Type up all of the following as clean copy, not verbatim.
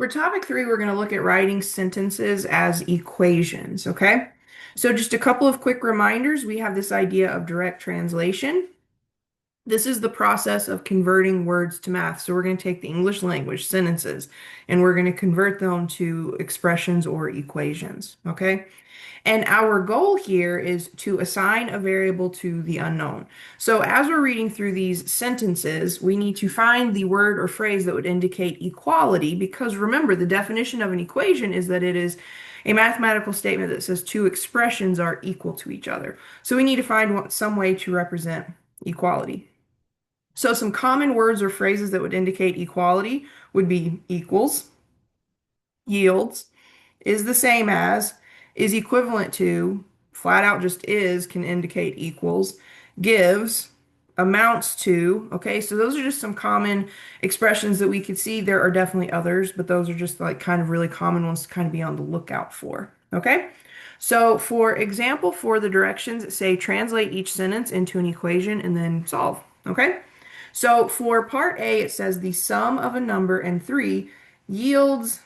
For topic three, we're going to look at writing sentences as equations, okay? So just a couple of quick reminders. We have this idea of direct translation. This is the process of converting words to math. So we're going to take the English language sentences and we're going to convert them to expressions or equations, okay? And our goal here is to assign a variable to the unknown. So as we're reading through these sentences, we need to find the word or phrase that would indicate equality, because remember, the definition of an equation is that it is a mathematical statement that says two expressions are equal to each other. So we need to find some way to represent equality. So some common words or phrases that would indicate equality would be equals, yields, is the same as, is equivalent to, flat out just is can indicate equals, gives, amounts to. Okay, so those are just some common expressions that we could see. There are definitely others, but those are just like kind of really common ones to kind of be on the lookout for. Okay, so for example, for the directions, say translate each sentence into an equation and then solve. Okay, so for part A, it says the sum of a number and three yields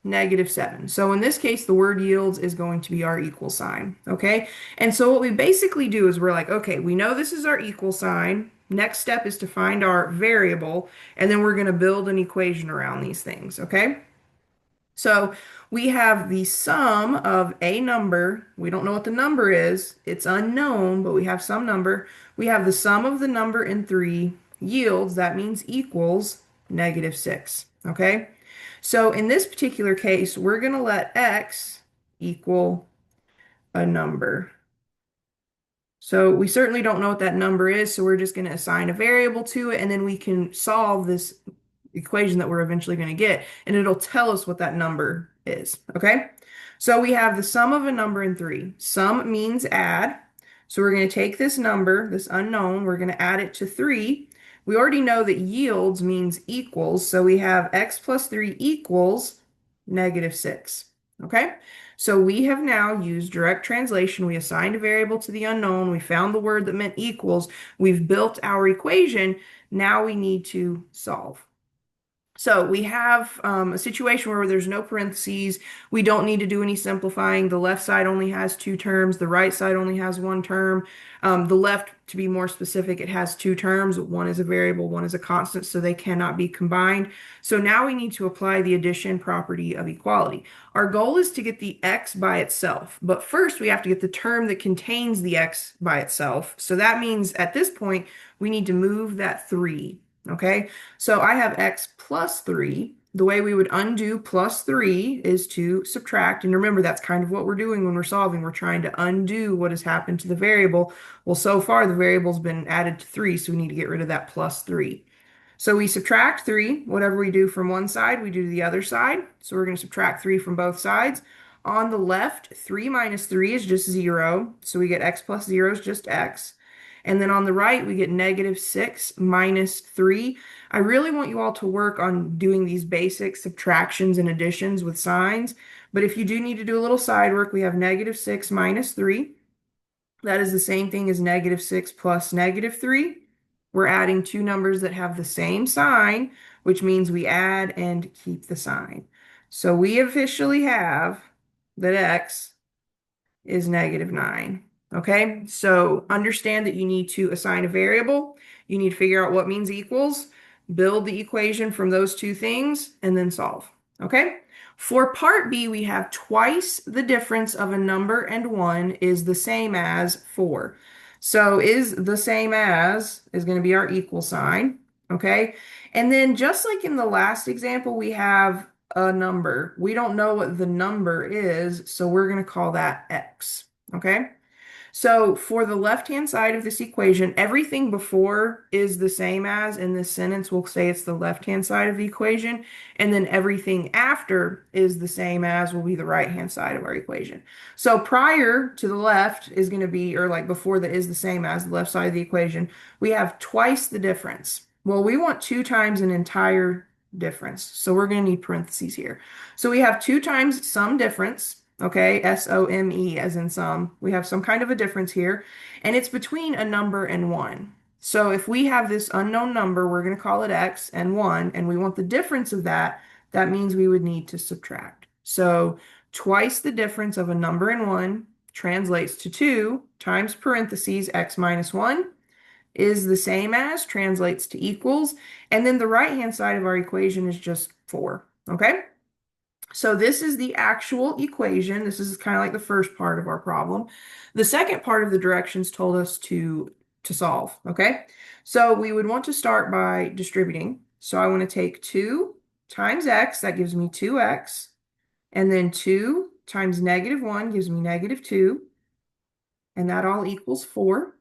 -7. So in this case, the word yields is going to be our equal sign, okay? And so what we basically do is we're like, okay, we know this is our equal sign. Next step is to find our variable, and then we're going to build an equation around these things, okay? So we have the sum of a number. We don't know what the number is. It's unknown, but we have some number. We have the sum of the number and three yields. That means equals -6, okay? So in this particular case, we're going to let x equal a number. So we certainly don't know what that number is, so we're just going to assign a variable to it, and then we can solve this equation that we're eventually going to get, and it'll tell us what that number is, okay? So we have the sum of a number and three. Sum means add, so we're going to take this number, this unknown, we're going to add it to three. We already know that yields means equals, so we have x plus 3 equals -6, okay? So we have now used direct translation. We assigned a variable to the unknown. We found the word that meant equals. We've built our equation. Now we need to solve. So we have a situation where there's no parentheses. We don't need to do any simplifying. The left side only has two terms. The right side only has one term. The left, to be more specific, it has two terms. One is a variable, one is a constant, so they cannot be combined. So now we need to apply the addition property of equality. Our goal is to get the x by itself, but first we have to get the term that contains the x by itself. So that means at this point, we need to move that 3. Okay, so I have x plus 3. The way we would undo plus 3 is to subtract. And remember, that's kind of what we're doing when we're solving. We're trying to undo what has happened to the variable. Well, so far the variable's been added to 3, so we need to get rid of that plus 3. So we subtract 3. Whatever we do from one side, we do to the other side. So we're going to subtract 3 from both sides. On the left, 3 minus 3 is just 0. So we get x plus 0 is just x. And then on the right, we get -6 minus 3. I really want you all to work on doing these basic subtractions and additions with signs. But if you do need to do a little side work, we have -6 minus 3. That is the same thing as -6 plus -3. We're adding two numbers that have the same sign, which means we add and keep the sign. So we officially have that x is -9. Okay, so understand that you need to assign a variable. You need to figure out what means equals, build the equation from those two things, and then solve. Okay, for part B, we have twice the difference of a number and 1 is the same as 4. So is the same as is going to be our equal sign. Okay, and then just like in the last example, we have a number. We don't know what the number is, so we're going to call that x. Okay, so for the left-hand side of this equation, everything before is the same as in this sentence. We'll say it's the left-hand side of the equation, and then everything after is the same as will be the right-hand side of our equation. So prior to the left is going to be, or like before that is the same as the left side of the equation, we have twice the difference. Well, we want 2 times an entire difference, so we're going to need parentheses here. So we have 2 times some difference. Okay, SOME as in sum. We have some kind of a difference here, and it's between a number and 1. So if we have this unknown number, we're going to call it x and 1, and we want the difference of that that means we would need to subtract. So twice the difference of a number and 1 translates to 2 times parentheses x minus 1 is the same as, translates to equals, and then the right-hand side of our equation is just 4, okay? So this is the actual equation. This is kind of like the first part of our problem. The second part of the directions told us to solve, okay? So we would want to start by distributing. So I want to take 2 times x, that gives me 2x, and then 2 times negative 1 gives me negative 2, and that all equals 4.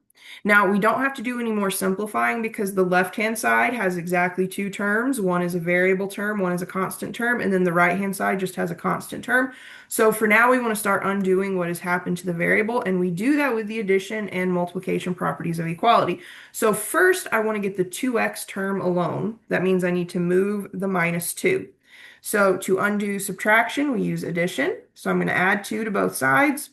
Now, we don't have to do any more simplifying because the left-hand side has exactly 2 terms. One is a variable term, one is a constant term, and then the right-hand side just has a constant term. So for now, we want to start undoing what has happened to the variable, and we do that with the addition and multiplication properties of equality. So first, I want to get the 2x term alone. That means I need to move the minus 2. So to undo subtraction, we use addition. So I'm going to add 2 to both sides.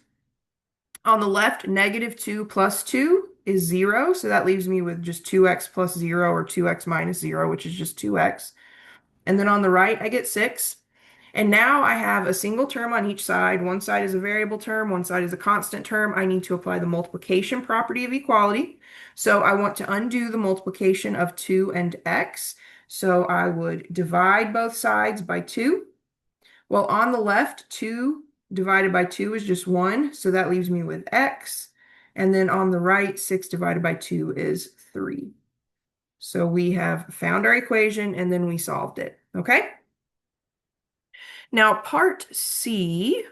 On the left, negative 2 plus 2 is 0, so that leaves me with just 2x plus 0 or 2x minus 0, which is just 2x. And then on the right, I get 6. And now I have a single term on each side. One side is a variable term, one side is a constant term. I need to apply the multiplication property of equality. So I want to undo the multiplication of 2 and x. So I would divide both sides by 2. Well, on the left, 2 divided by 2 is just 1, so that leaves me with x. And then on the right, 6 divided by 2 is 3. So we have found our equation and then we solved it, okay? Now, part C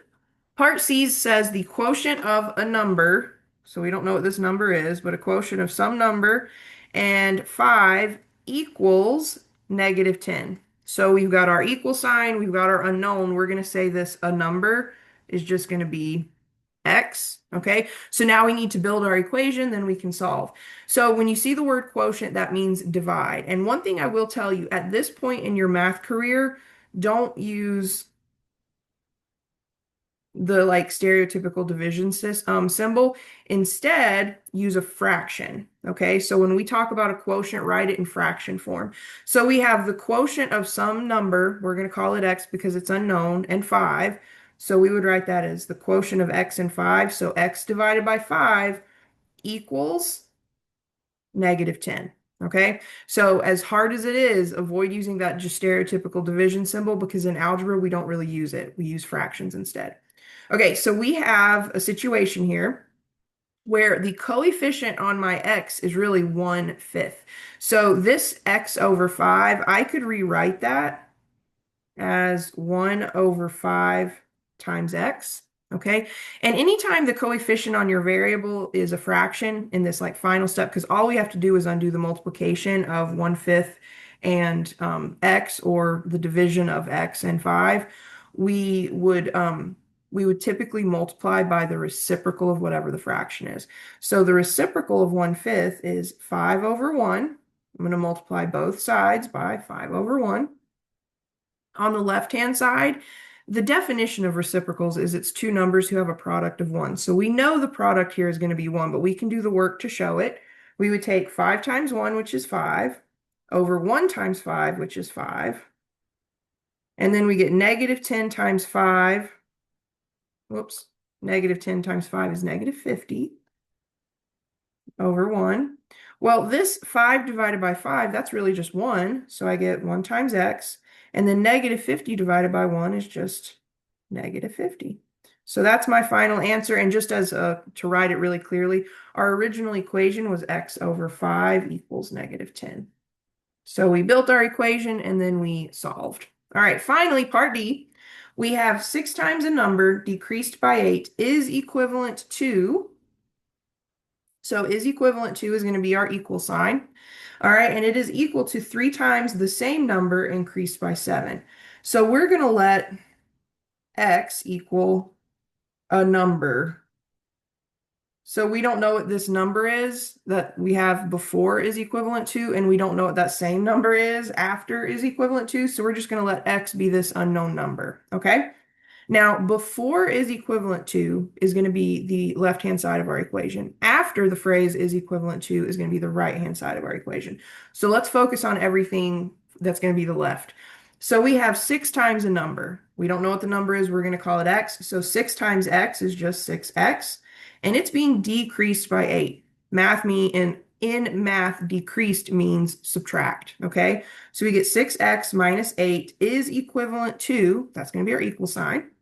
says the quotient of a number, so we don't know what this number is, but a quotient of some number, and 5 equals negative 10. So we've got our equal sign, we've got our unknown. We're going to say this, a number is just going to be x, okay? So now we need to build our equation, then we can solve. So when you see the word quotient, that means divide. And one thing I will tell you, at this point in your math career, don't use the like stereotypical division symbol. Instead, use a fraction. Okay, so when we talk about a quotient, write it in fraction form. So we have the quotient of some number, we're going to call it x because it's unknown, and 5. So we would write that as the quotient of x and 5. So x divided by 5 equals negative 10. Okay, so as hard as it is, avoid using that just stereotypical division symbol because in algebra we don't really use it. We use fractions instead. Okay, so we have a situation here where the coefficient on my x is really 1/5. So this x over 5, I could rewrite that as 1 over 5 times x. Okay, and anytime the coefficient on your variable is a fraction in this like final step, because all we have to do is undo the multiplication of 1/5 and x, or the division of x and 5, we would typically multiply by the reciprocal of whatever the fraction is. So the reciprocal of 1/5 is 5 over 1. I'm going to multiply both sides by 5 over 1. On the left-hand side, the definition of reciprocals is it's two numbers who have a product of 1. So we know the product here is going to be 1, but we can do the work to show it. We would take 5 times 1, which is 5, over 1 times 5, which is 5. And then we get negative 10 times 5. Whoops. Negative 10 times 5 is negative 50 over 1. Well, this 5 divided by 5, that's really just 1. So I get 1 times x. And then negative 50 divided by 1 is just negative 50. So that's my final answer. And just as to write it really clearly, our original equation was x over 5 equals negative 10. So we built our equation and then we solved. All right, finally, part D. We have 6 times a number decreased by 8 is equivalent to, so is equivalent to is going to be our equal sign. All right, and it is equal to 3 times the same number increased by 7. So we're going to let x equal a number. So we don't know what this number is that we have before is equivalent to, and we don't know what that same number is after is equivalent to. So we're just going to let x be this unknown number, okay? Now, before is equivalent to is going to be the left-hand side of our equation. After the phrase is equivalent to is going to be the right-hand side of our equation. So let's focus on everything that's going to be the left. So we have 6 times a number. We don't know what the number is. We're going to call it x. So 6 times x is just 6x, and it's being decreased by 8. In math, decreased means subtract, okay? So we get 6x minus 8 is equivalent to, that's going to be our equal sign.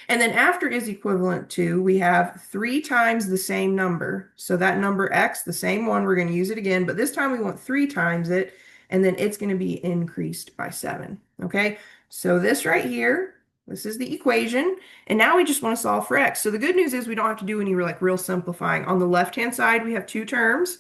And then after is equivalent to, we have 3 times the same number. So that number x, the same one, we're going to use it again, but this time we want 3 times it, and then it's going to be increased by 7. Okay, so this right here, this is the equation, and now we just want to solve for x. So the good news is we don't have to do any real simplifying. On the left-hand side, we have 2 terms,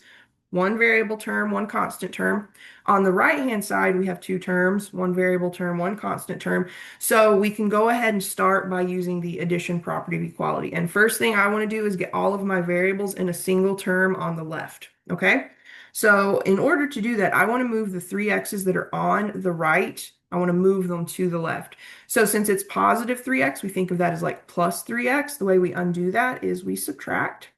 one variable term, one constant term. On the right-hand side, we have 2 terms, one variable term, one constant term. So we can go ahead and start by using the addition property of equality. And first thing I want to do is get all of my variables in a single term on the left, okay? So in order to do that, I want to move the 3x's that are on the right, I want to move them to the left. So since it's positive 3x, we think of that as like plus 3x. The way we undo that is we subtract.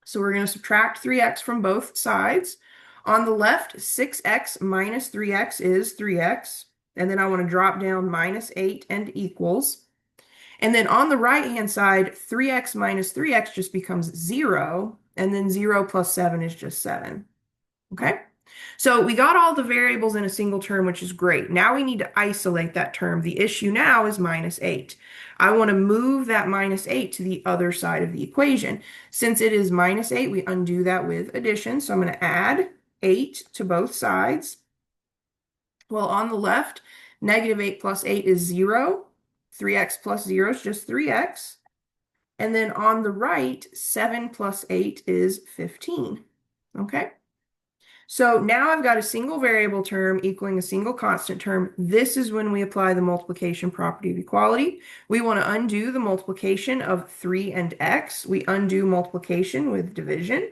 So we're going to subtract 3x from both sides. On the left, 6x minus 3x is 3x. And then I want to drop down minus 8 and equals. And then on the right-hand side, 3x minus 3x just becomes 0. And then 0 plus 7 is just 7. Okay? So we got all the variables in a single term, which is great. Now we need to isolate that term. The issue now is minus 8. I want to move that minus 8 to the other side of the equation. Since it is minus 8, we undo that with addition. So I'm going to add 8 to both sides. Well, on the left, negative 8 plus 8 is 0. 3x plus 0 is just 3x. And then on the right, 7 plus 8 is 15. Okay? So now I've got a single variable term equaling a single constant term. This is when we apply the multiplication property of equality. We want to undo the multiplication of 3 and x. We undo multiplication with division.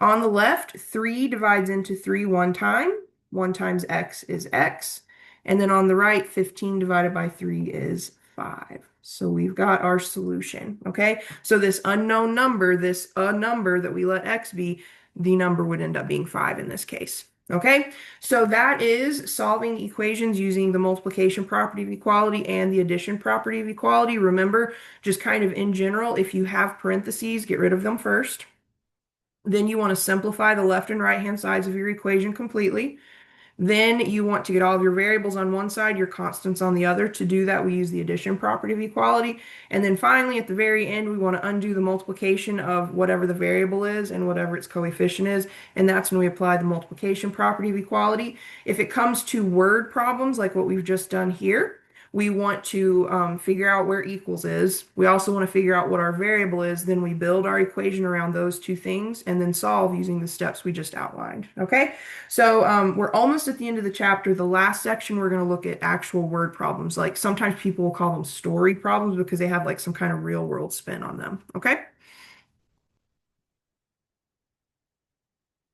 On the left, 3 divides into 3 one time. 1 times x is x. And then on the right, 15 divided by 3 is 5. So we've got our solution, okay? So this unknown number, this a number that we let x be, the number would end up being 5 in this case. Okay, so that is solving equations using the multiplication property of equality and the addition property of equality. Remember, just kind of in general, if you have parentheses, get rid of them first. Then you want to simplify the left and right hand sides of your equation completely. Then you want to get all of your variables on one side, your constants on the other. To do that, we use the addition property of equality. And then finally, at the very end, we want to undo the multiplication of whatever the variable is and whatever its coefficient is. And that's when we apply the multiplication property of equality. If it comes to word problems, like what we've just done here, we want to figure out where equals is. We also want to figure out what our variable is. Then we build our equation around those two things and then solve using the steps we just outlined. Okay, so we're almost at the end of the chapter. The last section, we're going to look at actual word problems. Like sometimes people will call them story problems because they have like some kind of real world spin on them. Okay.